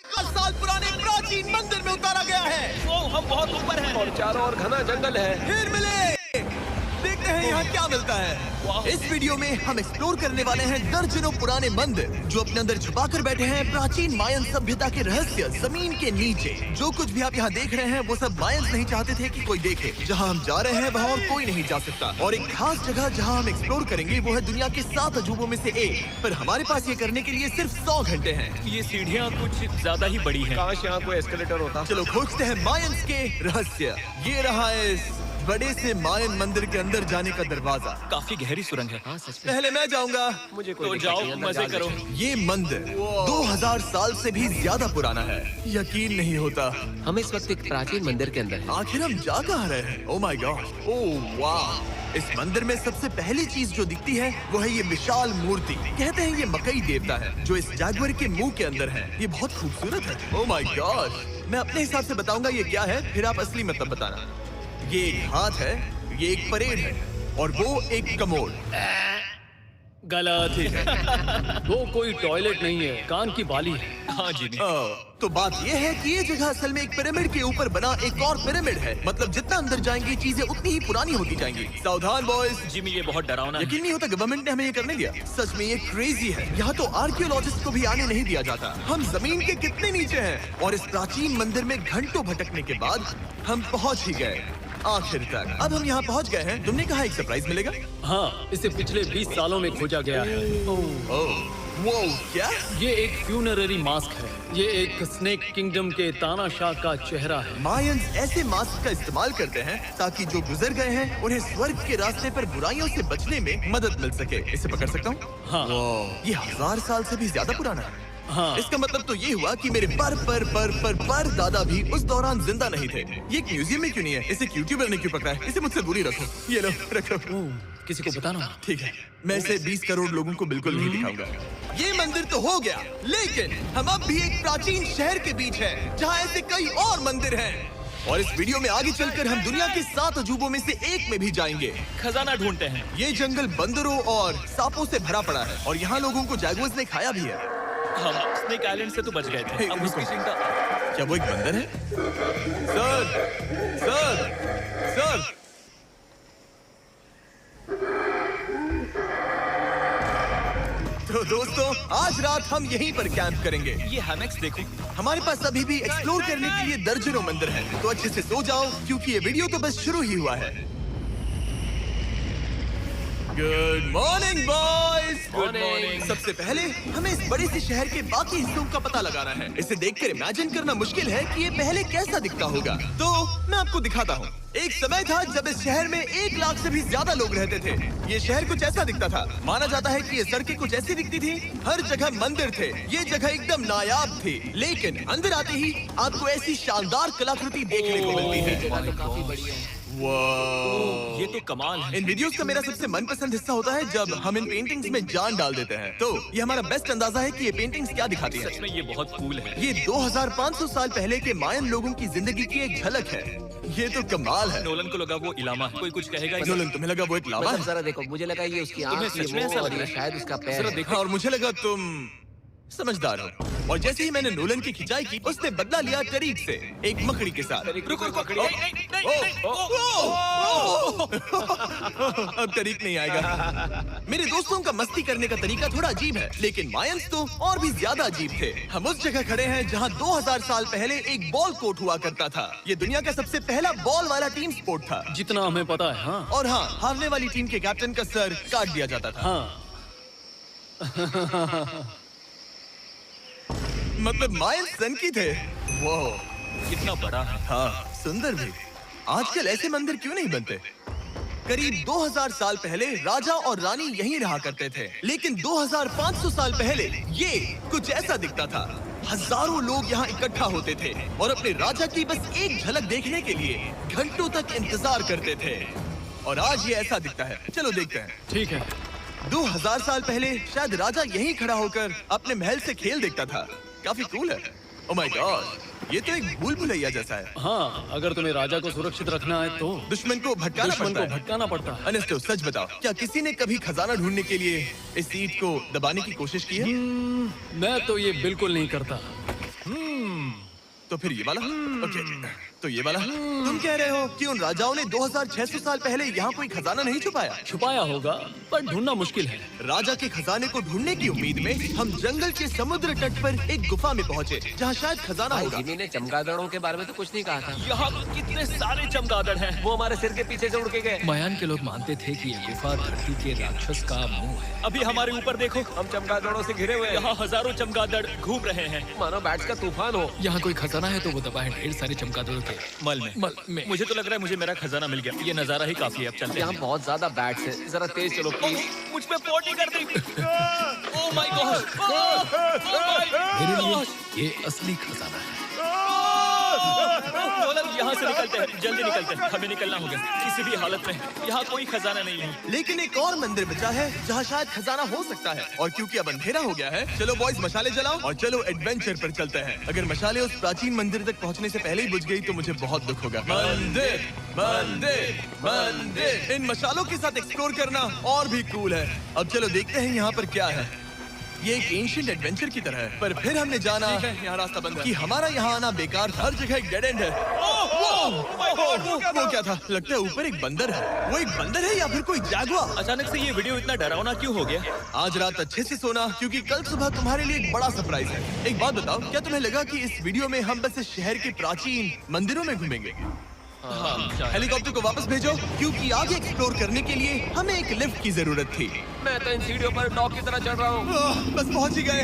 साल पुराने प्राचीन मंदिर में उतारा गया है। वो हम बहुत ऊपर हैं और चारों ओर घना जंगल है। फिर मिले, देखते हैं यहाँ क्या मिलता है। इस वीडियो में हम एक्सप्लोर करने वाले हैं दर्जनों पुराने मंदिर जो अपने अंदर छुपा कर बैठे हैं प्राचीन मायन सभ्यता के रहस्य जमीन के नीचे। जो कुछ भी आप यहाँ देख रहे हैं वो सब मायंस नहीं चाहते थे कि कोई देखे। जहाँ हम जा रहे हैं वहाँ और कोई नहीं जा सकता। और एक खास जगह जहाँ हम एक्सप्लोर करेंगे वो है दुनिया के 7 अजूबों में से एक। पर हमारे पास ये करने के लिए सिर्फ 100 घंटे हैं। ये सीढ़ियाँ कुछ ज्यादा ही बड़ी हैं। काश यहाँ कोई एस्केलेटर होता। चलो खोजते हैं मायंस के रहस्य। ये रहा है इस बड़े से मायन मंदिर के अंदर जाने का दरवाजा। काफी गहरी सुरंग है। पहले मैं जाऊंगा। मुझे तो कोई जाओ, मजे करो। ये मंदिर 2000 साल से भी ज्यादा पुराना है। यकीन नहीं होता हम इस वक्त एक प्राचीन मंदिर के अंदर हैं। आखिर हम जा कहाँ रहे हैं। ओह माय गॉड, ओह वाह। इस मंदिर में सबसे पहली चीज जो दिखती है वो है ये विशाल मूर्ति। कहते हैं ये मकई देवता है जो इस जागवर के मुंह के अंदर है। ये बहुत खूबसूरत है। ओह माय गॉड, मैं अपने हिसाब से बताऊंगा ये क्या है, फिर आप असली मतलब बताना। ये एक हाथ है, ये एक परेड है और वो एक कमोड। गलत है। वो कोई टॉयलेट नहीं है, कान की बाली है। हाँ जी नहीं। तो बात ये है कि ये जगह असल में एक पिरामिड के ऊपर बना एक और पिरामिड है। मतलब जितना अंदर जाएंगे चीजें उतनी ही पुरानी होती जाएंगी। सावधान बॉयज। जिमी ये बहुत डरावना है। यकीन नहीं होता गवर्नमेंट ने हमें ये करने दिया। सच में ये क्रेजी है। यहाँ तो आर्कियोलॉजिस्ट को भी आने नहीं दिया जाता। हम जमीन के कितने नीचे हैं और इस प्राचीन मंदिर में घंटों भटकने के बाद हम पहुँच ही गए आखिर तक। अब हम यहाँ पहुँच गए हैं। तुमने कहा एक सरप्राइज मिलेगा। हाँ, इसे पिछले 20 सालों में खोजा गया है। वो क्या? ये एक फ्यूनररी मास्क है। ये एक स्नेक किंगडम के तानाशाह का चेहरा है। मायंस ऐसे मास्क का इस्तेमाल करते हैं ताकि जो गुजर गए हैं उन्हें स्वर्ग के रास्ते पर बुराइयों से बचने में मदद मिल सके। इसे पकड़ सकता हूँ? हाँ। ये 1000 साल से भी ज्यादा पुराना है। हाँ। इसका मतलब तो ये हुआ कि मेरे पर दादा भी उस दौरान जिंदा नहीं थे। ये एक म्यूजियम में क्यों नहीं है? इसे यूट्यूबर ने क्यों पकड़ा है? इसे मुझसे दूरी रखो। ये लो रखो। किसी को बताना। ठीक है, मैं इसे 20 करोड़ लोगों को बिल्कुल नहीं दिखाऊंगा। ये मंदिर तो हो गया, लेकिन हम अब भी एक प्राचीन शहर के बीच हैं, जहाँ ऐसे कई और मंदिर हैं। और इस वीडियो में आगे चलकर हम दुनिया के 7 अजूबों में से एक में भी जाएंगे। खजाना ढूंढते हैं। ये जंगल बंदरों और सांपों से भरा पड़ा है और यहाँ लोगों को जैगुआर्स ने खाया भी है। हम स्नेक आइलैंड से तो बच गए थे। हे, अब उसकी रुको। चिंता। क्या वो एक बंदर है? Sir, sir, sir. तो दोस्तों, आज रात हम यहीं पर कैंप करेंगे। ये हैमक्स देखो। हमारे पास अभी भी एक्सप्लोर करने के लिए दर्जनों मंदिर हैं। तो अच्छे से सो जाओ क्योंकि ये वीडियो तो बस शुरू ही हुआ है। Good morning boys. Good morning. सबसे पहले हमें इस बड़े से शहर के बाकी हिस्सों का पता लगाना है। इसे देखकर इमेजिन करना मुश्किल है कि ये पहले कैसा दिखता होगा। तो मैं आपको दिखाता हूँ। एक समय था जब इस शहर में 1 लाख से भी ज्यादा लोग रहते थे। ये शहर कुछ ऐसा दिखता था। माना जाता है कि ये सड़कें कुछ ऐसी दिखती थी। हर जगह मंदिर थे। ये जगह एकदम नायाब थी। लेकिन अंदर आते ही आपको ऐसी शानदार कलाकृति देखने को मिलती है। काफी बढ़िया है। वाह, ये तो कमाल है। इन वीडियोस का मेरा सबसे मनपसंद हिस्सा होता है जब हम इन पेंटिंग्स में जान डाल देते हैं। तो ये हमारा बेस्ट अंदाजा है कि ये पेंटिंग्स क्या दिखाती हैं। सच में ये बहुत कूल है। ये 2500 साल पहले के मायन लोगों की जिंदगी की एक झलक है। ये तो कमाल है। नोलन को लगा वो इलामा है। कोई कुछ कहेगा इसे? नोलन, तुम्हें लगा वो एक लावा मतलब है? जरा देखो, मुझे लगा ये उसकी तुम्हें आँख, सच में ये ऐसा वो लग और रहा ये है? शायद उसका पैर जरा है। देखो। और मुझे लगा तुम समझदार हो। और जैसे ही मैंने नोलन की खिंचाई की, उसने बदला लिया टरीक से, एक मकड़ी के साथ। रुको रुको। अब तरीक नहीं आएगा। मेरे दोस्तों का मस्ती करने का तरीका थोड़ा अजीब है, लेकिन मायंस तो और भी ज्यादा अजीब थे। हम उस जगह खड़े हैं जहां 2000 साल पहले एक बॉल कोर्ट हुआ करता था। ये दुनिया का सबसे पहला बॉल वाला टीम स्पोर्ट था। जितना हमें पता है। हाँ। और हाँ, हारने वाली टीम के कैप्टन का सर काट दिया जाता था। हाँ। मतलब मायंस सनकी थे। वो कितना बड़ा है। हाँ, सुंदर भी। आजकल ऐसे मंदिर क्यों नहीं बनते? करीब 2000 साल पहले राजा और रानी यहीं रहा करते थे, लेकिन 2500 साल पहले ये कुछ ऐसा दिखता था। हजारों लोग यहाँ इकट्ठा होते थे और अपने राजा की बस एक झलक देखने के लिए घंटों तक इंतजार करते थे। और आज ये ऐसा दिखता है। चलो देखते हैं। ठीक है। 2000 साल पहले शायद राजा यहीं खड़ा होकर अपने महल से खेल देखता था। काफी कूल है। ओह माय गॉड, ये तो एक भूल भुलैया जैसा है। हाँ, अगर तुम्हें राजा को सुरक्षित रखना है तो दुश्मन को भटकाना पड़ता है। भटकाना पड़ता है। अनेस्टो, सच बताओ, क्या किसी ने कभी खजाना ढूंढने के लिए इस सीट को दबाने की कोशिश की है? मैं तो ये बिल्कुल नहीं करता। तो फिर ये वाला ओके, तो ये वाला तुम कह रहे हो कि उन राजाओं ने 2600 साल पहले यहाँ कोई खजाना नहीं छुपाया? छुपाया होगा पर ढूंढना मुश्किल है। राजा के खजाने को ढूंढने की उम्मीद में हम जंगल के समुद्र तट पर एक गुफा में पहुँचे जहाँ शायद खजाना भाई होगा। जिमी ने चमगादड़ों के बारे में तो कुछ नहीं कहा था। यहाँ कितने सारे चमगादड़ हैं। वो हमारे सिर के पीछे से उड़ के गए। मायान के लोग मानते थे कि ये गुफा धरती के राक्षस का मुंह है। अभी हमारे ऊपर देखो, हम चमगादड़ों से घिरे हुए हैं। यहाँ हजारों चमगादड़ घूम रहे हैं। मानो बैट्स का तूफान हो। यहाँ कोई खजाना है तो वो दबा है ढेर सारे चमगादड़ों के मल में मुझे तो लग रहा है मुझे मेरा खजाना मिल गया। ये नजारा ही काफी है। अब चलते यहाँ हैं। बहुत ज्यादा बैट्स है, जरा तेज चलो प्लीज। मुझ पे पोटी कर दी। ओह माय गॉड, मेरे लिए ये असली खजाना है। यहाँ से निकलते हैं, जल्दी निकलते हैं, हमें निकलना होगा किसी भी हालत में। यहाँ कोई खजाना नहीं है। लेकिन एक और मंदिर बचा है जहाँ शायद खजाना हो सकता है। और क्योंकि अब अंधेरा हो गया है, चलो बॉयज मशाले जलाओ और चलो एडवेंचर पर चलते हैं। अगर मशाले उस प्राचीन मंदिर तक पहुँचने से पहले ही बुझ गई तो मुझे बहुत दुख होगा। मंदिर मंदिर मंदिर, इन मशालों के साथ एक्सप्लोर करना और भी कूल है। अब चलो देखते हैं यहाँ पर क्या है। ये एक एंशिएंट एडवेंचर की तरह है, पर फिर हमने जाना यहाँ रास्ता बंद है। कि हमारा यहाँ आना बेकार था। हर जगह एक डेड एंड है। वो क्या था? लगता है ऊपर एक बंदर है। वो एक बंदर है या फिर कोई जैगुआर? अचानक से ये वीडियो इतना डरावना क्यों हो गया? आज रात अच्छे से सोना, क्योंकि कल सुबह तुम्हारे लिए एक बड़ा सरप्राइज है। एक बात बताओ, क्या तुम्हें लगा कि इस वीडियो में हम बस इस शहर के प्राचीन मंदिरों में घूमेंगे? हेलीकॉप्टर को वापस भेजो, क्योंकि आगे एक्सप्लोर करने के लिए हमें एक लिफ्ट की जरूरत थी। मैं तो इन सीढ़ियों पर डॉग की तरह चढ़ रहा हूँ। बस पहुंच ही गए।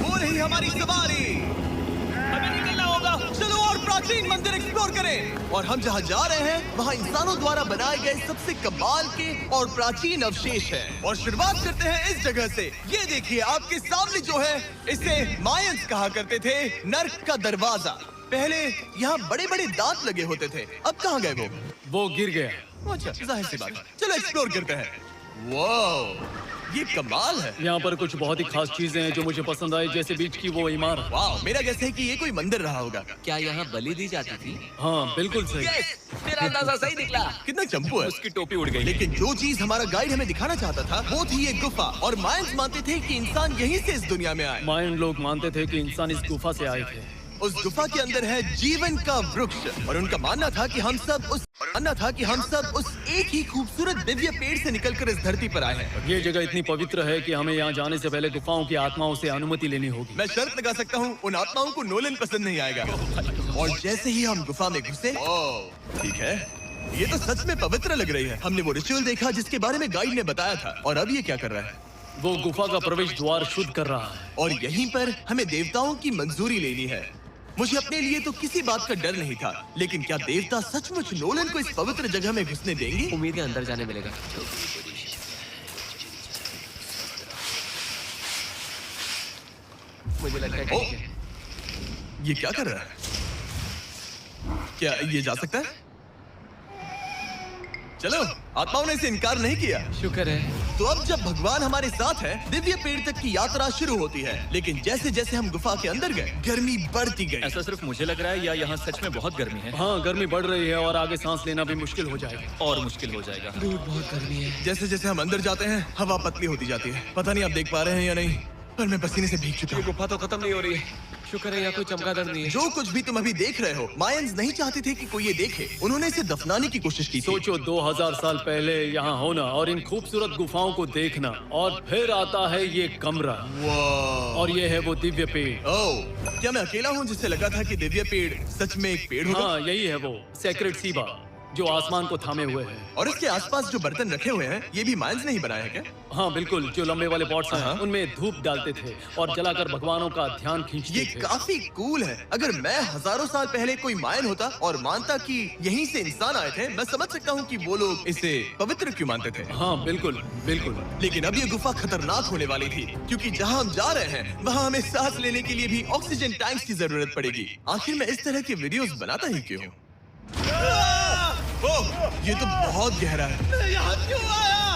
हो रही हमारी सवारी। हमें निकलना होगा। चलो और प्राचीन मंदिर एक्सप्लोर करें। और हम जहाँ जा रहे हैं वहाँ इंसानों द्वारा बनाए गए सबसे कमाल के और प्राचीन अवशेष हैं। और शुरुआत करते हैं इस जगह से। ये देखिए आपके सामने जो है, इसे मायंस कहा करते थे नर्क का दरवाजा। पहले यहाँ बड़े बड़े दांत लगे होते थे, अब कहाँ गए वो गिर गया। अच्छा, जाहिर सी बात है। चलो एक्सप्लोर करते हैं। वाह, ये कमाल है। यहाँ पर कुछ बहुत ही खास चीजें हैं जो मुझे पसंद आई, जैसे बीच की वो इमारत। वाह, मेरा गैस है कि ये कोई मंदिर रहा होगा। क्या यहाँ बलि दी जाती थी? हाँ बिल्कुल सही। मेरा अंदाजा सही निकला। कितना चंपू है। उसकी टोपी उड़ गई। लेकिन जो चीज हमारा गाइड हमें दिखाना चाहता था वो थी ये गुफा। और मायंस मानते थे कि इंसान यहीं से इस दुनिया में आए। मायन लोग मानते थे कि इंसान इस गुफा से आए थे। उस गुफा के अंदर है जीवन का वृक्ष। और उनका मानना था कि हम सब उस एक ही खूबसूरत दिव्य पेड़ से निकलकर इस धरती पर आए हैं। ये जगह इतनी पवित्र है कि हमें यहाँ जाने से पहले गुफाओं की आत्माओं से अनुमति लेनी होगी। मैं शर्त लगा सकता हूँ उन आत्माओं को नोलन पसंद नहीं आएगा। और जैसे ही हम गुफा में घुसे, ठीक है, ये तो सच में पवित्र लग रही है। हमने वो रिचुअल देखा जिसके बारे में गाइड ने बताया था। और अब ये क्या कर रहा है? वो गुफा का प्रवेश द्वार शुद्ध कर रहा है। और यहीं पर हमें देवताओं की मंजूरी लेनी है। मुझे अपने लिए तो किसी बात का डर नहीं था, लेकिन क्या देवता सचमुच नोलन को इस पवित्र जगह में घुसने देंगे? उम्मीद है अंदर जाने मिलेगा। मुझे लगता है ठीक है। ये क्या कर रहा है? क्या ये जा सकता है? चलो, आत्माओं ने इसे इनकार नहीं किया। शुक्र है। तो अब जब भगवान हमारे साथ है, दिव्य पेड़ तक की यात्रा शुरू होती है। लेकिन जैसे जैसे हम गुफा के अंदर गए, गर्मी बढ़ती गई। ऐसा सिर्फ मुझे लग रहा है या यहाँ सच में बहुत गर्मी है? हाँ, गर्मी बढ़ रही है और आगे सांस लेना भी मुश्किल हो जाएगा। और मुश्किल हो जाएगा। दूर बहुत गर्मी है। जैसे जैसे हम अंदर जाते हैं, हवा पतली होती जाती है। पता नहीं आप देख पा रहे हैं या नहीं, पर मैं पसीने से भीग चुका ये हूँ। गुफा तो खत्म नहीं हो रही है। शुक्र है यहाँ कोई चमगादड़ नहीं है। जो कुछ भी तुम अभी देख रहे हो, मायंस नहीं चाहते थे कि कोई ये देखे। उन्होंने इसे दफनाने की कोशिश की थी। सोचो 2000 साल पहले यहाँ होना और इन खूबसूरत गुफाओं को देखना, और फिर आता है ये कमरा, और ये है वो दिव्य पेड़। ओह, क्या मैं अकेला हूँ जिससे लगा था कि दिव्य पेड़ सच में एक पेड़ होगा? हाँ, यही है वो सेक्रेड सीबा जो आसमान को थामे हुए है। और इसके आसपास जो बर्तन रखे हुए हैं, ये भी मायंस ने ही बनाए हैं क्या? हाँ बिल्कुल, जो लंबे वाले पॉट्स हैं, हाँ। उनमें धूप डालते थे और जलाकर भगवानों का ध्यान खींचते ये थे। काफी कूल है। अगर मैं हजारों साल पहले कोई मायन होता और मानता कि यहीं से इंसान आए थे, मैं समझ सकता हूँ कि वो लोग इसे पवित्र क्यों मानते थे। हाँ बिल्कुल बिल्कुल। लेकिन अब ये गुफा खतरनाक होने वाली थी, क्योंकि जहाँ हम जा रहे हैं वहाँ हमें सांस लेने के लिए भी ऑक्सीजन टैंक्स की जरूरत पड़ेगी। आखिर मैं इस तरह के वीडियोस बनाता ही क्यों हूँ? ओह, ये तो बहुत गहरा है। मैं यहाँ क्यों आया?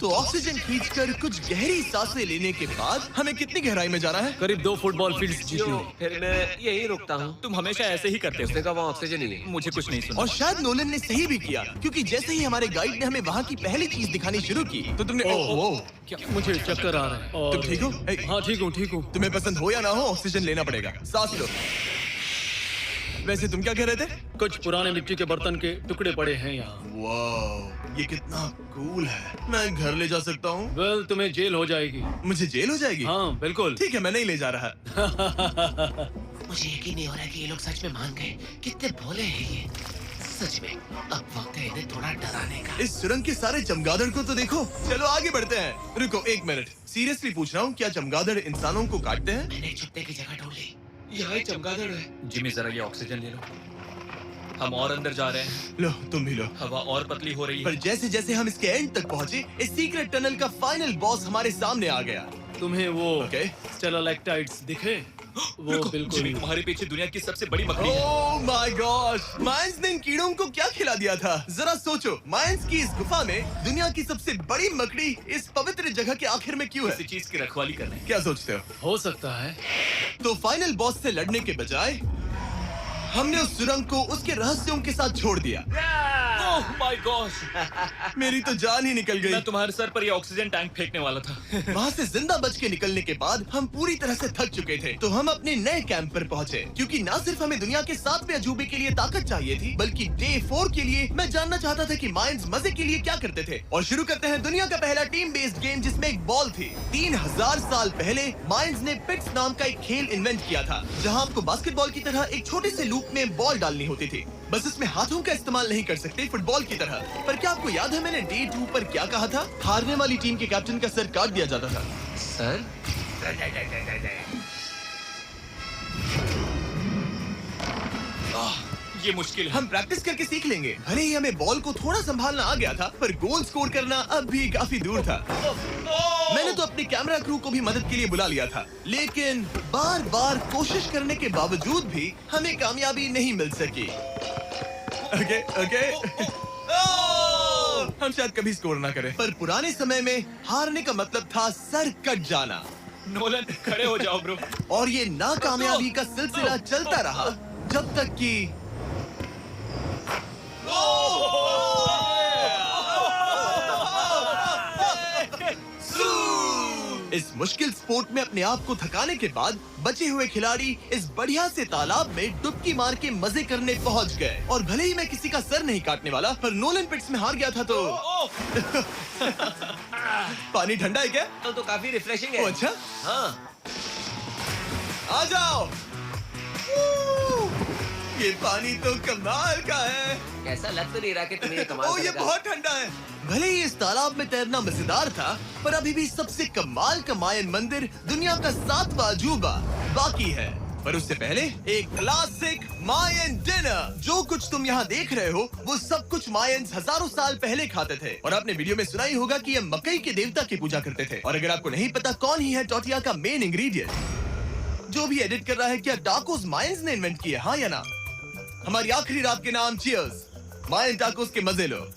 तो ऑक्सीजन खींचकर कुछ गहरी सांसें लेने के बाद हमें कितनी गहराई में जाना है? करीब 2 फुटबॉल फील्ड्स जो जितनी। फिर मैं यही रुकता हूँ। तुम हमेशा ऐसे ही करते उसने हो। कहा वहाँ ऑक्सीजन ही नहीं। मुझे कुछ नहीं सुना। और शायद नोलन ने सही भी किया, क्योंकि जैसे ही हमारे गाइड ने हमें वहाँ की पहली चीज दिखानी शुरू की तो तुमने मुझे चक्कर आ रहा है। और तुम ठीक हो? हाँ ठीक हूँ। तुम्हें पसंद हो या ना हो, ऑक्सीजन लेना पड़ेगा। सांस लो। वैसे तुम क्या कह रहे थे? कुछ पुराने मिट्टी के बर्तन के टुकड़े पड़े हैं यहाँ। वाह, ये कितना कूल है। मैं घर ले जा सकता हूँ? वेल तुम्हें जेल हो जाएगी। मुझे जेल हो जाएगी? हाँ बिल्कुल। ठीक है, मैं नहीं ले जा रहा। मुझे यकीन नहीं हो रहा कि ये लोग सच में मान गए। कितने भोले हैं ये। सच में अब वक्त है इन्हें थोड़ा डराने का। इस सुरंग के सारे चमगादड़ को तो देखो। चलो आगे बढ़ते हैं। रुको 1 मिनट, सीरियसली पूछ रहा हूँ, क्या चमगादड़ इंसानों को काटते हैं? मैंने छुपने की जगह ढूंढ ली। यहाँ एक चमगादड़ है। जिमी जरा ये ऑक्सीजन ले लो। हम और अंदर जा रहे हैं। लो तुम भी लो। हवा और पतली हो रही पर है। जैसे जैसे हम इसके एंड तक पहुँचे, इस सीक्रेट टनल का फाइनल बॉस हमारे सामने आ गया। तुम्हें वो ओके। स्टेलाक्टाइट्स दिखे? वो जिमी बिल्कुल। तुम्हारे पीछे दुनिया की सबसे बड़ी मकड़ी है। ओह माय गॉड, मायंस ने इन कीड़ों को क्या खिला दिया था? जरा सोचो, मायंस की इस गुफा में दुनिया की सबसे बड़ी मकड़ी इस पवित्र जगह के आखिर में क्यों किसी है? चीज की रखवाली कर रहे हैं। क्या सोचते हो सकता है। तो फाइनल बॉस से लड़ने के बजाय हमने उस सुरंग को उसके रहस्यों के साथ छोड़ दिया। ओह माय गॉड, मेरी तो जान ही निकल मैं गई। तुम्हारे सर पर ये ऑक्सीजन टैंक फेंकने वाला था। वहाँ से जिंदा बच के निकलने के बाद हम पूरी तरह से थक चुके थे, तो हम अपने नए कैंप पर पहुँचे, क्योंकि न सिर्फ हमें दुनिया के 7वें अजूबे के लिए ताकत चाहिए थी, बल्कि डे 4 के लिए मैं जानना चाहता था कि मायंस मजे के लिए क्या करते थे। और शुरू करते हैं दुनिया का पहला टीम बेस्ड गेम, जिसमें एक बॉल थी। 3000 साल पहले मायंस ने पिट्स नाम का एक खेल इन्वेंट किया था, जहाँ आपको बास्केटबॉल की तरह एक छोटे से लूप में बॉल डालनी होती थी। बस इसमें हाथों का इस्तेमाल नहीं कर सकते फुटबॉल की तरह। पर क्या आपको याद है मैंने डे 2 पर क्या कहा था? हारने वाली टीम के कैप्टन का सर काट दिया जाता था। सर ये मुश्किल है। हम प्रैक्टिस करके सीख लेंगे। भले ही हमें बॉल को थोड़ा संभालना आ गया था, पर गोल स्कोर करना अब भी काफी दूर था। मैंने तो अपनी कैमरा क्रू को भी मदद के लिए बुला लिया था, लेकिन बार बार कोशिश करने के बावजूद भी हमें कामयाबी नहीं मिल सकी। ओके हम शायद कभी स्कोर ना करें, पर पुराने समय में हारने का मतलब था सर कट जाना। नोलन खड़े हो जाओ ब्रो। और ये नाकामयाबी का सिलसिला चलता रहा जब तक कि इस मुश्किल स्पोर्ट में अपने आप को थकाने के बाद बचे हुए खिलाड़ी इस बढ़िया से तालाब में डुबकी मार के मजे करने पहुंच गए। और भले ही मैं किसी का सर नहीं काटने वाला, पर नोलन पिट्स में हार गया था तो पानी ठंडा है क्या? तो काफी रिफ्रेशिंग ओ है। अच्छा, हाँ। आ जाओ। ये पानी तो कमाल का है। ऐसा लग तो नहीं रहा कि तुम्हें ये कमाल ओ ये करेगा। बहुत ठंडा है। भले ही इस तालाब में तैरना मजेदार था, पर अभी भी सबसे कमाल का मायन मंदिर, दुनिया का 7वां अजूबा बाकी है। पर उससे पहले एक क्लासिक मायन डिनर। जो कुछ तुम यहाँ देख रहे हो, वो सब कुछ मायंस हजारों साल पहले खाते थे। और आपने वीडियो में सुना ही होगा कि ये मकई के देवता की पूजा करते थे। और अगर आपको नहीं पता कौन ही है टोटिया का मेन इंग्रेडिएंट, जो भी एडिट कर रहा है, क्या टाकोस मायंस ने इन्वेंट किए? हाँ या ना? हमारी आखिरी रात के नाम चीयर्स, मायन टाकोस के मजे लो।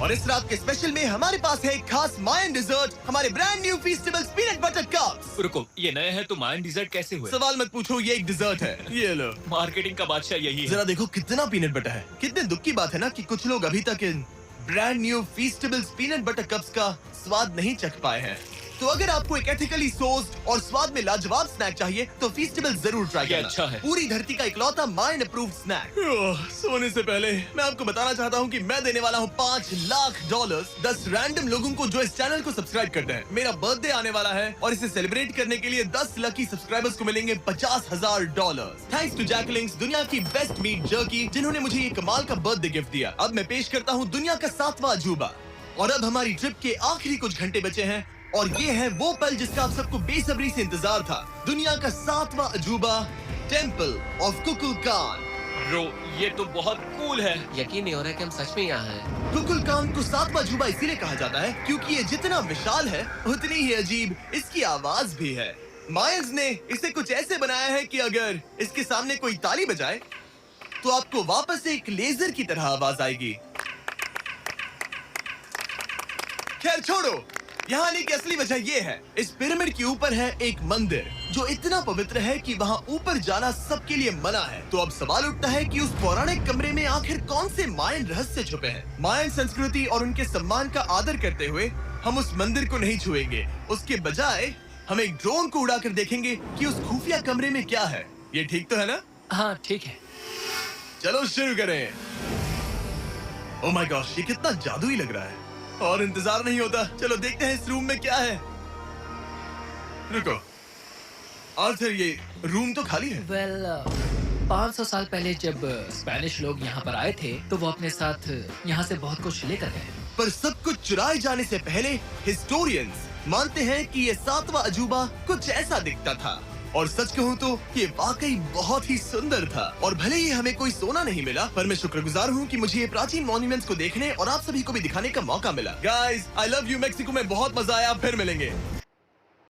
और इस रात के स्पेशल में हमारे पास है एक खास मायन डिजर्ट, हमारे brand new Feastables peanut butter cups. रुको, ये नए हैं तो मायन डिजर्ट कैसे हुए? सवाल मत पूछो, ये एक डिजर्ट है। ये लो। मार्केटिंग का बादशाह यही है। जरा देखो कितना पीनट बटर है। कितने दुख की बात है ना कि कुछ लोग अभी तक इन brand new Feastables peanut butter cups का स्वाद नहीं चख पाए हैं। तो अगर आपको एक एथिकली सोर्स्ड और स्वाद में लाजवाब स्नैक चाहिए, तो फीस्टेबल्स जरूर ट्राई ये करना। अच्छा है। पूरी धरती का इकलौता मायन अप्रूव्ड स्नैक। सोने से पहले मैं आपको बताना चाहता हूँ कि मैं देने वाला हूँ $5 लाख 10 रैंडम लोगों को जो इस चैनल को सब्सक्राइब करते हैं। मेरा बर्थडे आने वाला है और इसे सेलिब्रेट करने के लिए 10 लकी सब्सक्राइबर्स को मिलेंगे $50,000। थैंक्स टू जैकलिंग्स, दुनिया की बेस्ट मीट जर्की, जिन्होंने मुझे ये कमाल का बर्थडे गिफ्ट दिया। अब मैं पेश करता हूँ दुनिया का 7वां अजूबा। और अब हमारी ट्रिप के आखिरी कुछ घंटे बचे हैं, और ये है वो पल जिसका आप सबको बेसब्री से इंतजार था। दुनिया का 7वां अजूबा, टेंपल ऑफ कुकुलकान। ब्रो, ये तो बहुत कूल है। यकीन नहीं हो रहा है कि हम सच में यहाँ हैं। कुकुलकान को 7वां अजूबा इसीलिए कहा जाता है क्योंकि ये जितना विशाल है, उतनी ही अजीब इसकी आवाज भी है। मायंस ने इसे कुछ ऐसे बनाया है कि अगर इसके सामने कोई ताली बजाए, तो आपको वापस एक लेजर की तरह आवाज आएगी। खैर छोड़ो, यहाँ आने की असली वजह ये है, इस पिरामिड के ऊपर है एक मंदिर जो इतना पवित्र है कि वहाँ ऊपर जाना सबके लिए मना है। तो अब सवाल उठता है कि उस पौराणिक कमरे में आखिर कौन से मायन रहस्य छुपे हैं। मायन संस्कृति और उनके सम्मान का आदर करते हुए हम उस मंदिर को नहीं छुएंगे, उसके बजाय हम एक ड्रोन को उड़ाकर देखेंगे कि उस खुफिया कमरे में क्या है। ये ठीक तो है ना? हाँ ठीक है। चलो शुरू करें। ओह माय गॉश, ये कितना जादुई लग रहा है और इंतजार नहीं होता। चलो देखते हैं इस रूम में क्या है। रुको आर्थर, ये रूम तो खाली है। वेल 500 साल पहले जब स्पेनिश लोग यहाँ पर आए थे तो वो अपने साथ यहाँ से बहुत कुछ लेकर गए। पर सब कुछ चुराए जाने से पहले हिस्टोरियंस मानते हैं कि ये 7वां अजूबा कुछ ऐसा दिखता था। और सच कहूँ तो ये वाकई बहुत ही सुंदर था। और भले ही हमें कोई सोना नहीं मिला, पर मैं शुक्रगुजार हूँ कि मुझे ये प्राचीन मॉन्यूमेंट्स को देखने और आप सभी को भी दिखाने का मौका मिला। Guys, I love you. Mexico में बहुत मजा आया, फिर मिलेंगे।